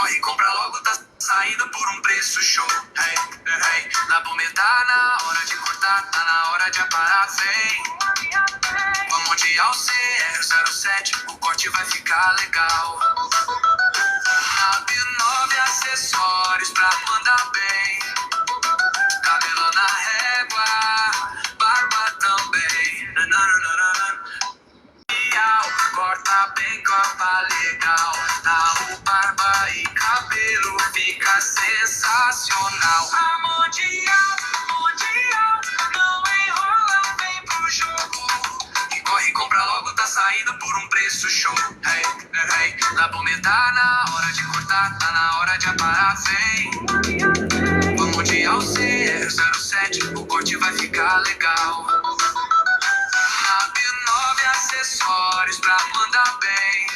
Corre, compra logo, tá saindo por um preço show. Hey, hey, na Bomber tá na hora de cortar, tá na hora de aparar, vem. Com a Mundial CR07, o corte vai ficar legal. Na B9 acessórios pra mandar bem. Cabelo na régua, barba também. Corta bem, corta legal. Na barba e cabelo fica sensacional. A Mundial, não enrola, vem pro jogo. E corre, compra logo, tá saindo por um preço show. Hey, hey, na Bomber tá na hora de cortar, tá na hora de aparar, vem. Com a Mundial CR07, o corte vai ficar legal. Na B9 acessórios pra mandar bem.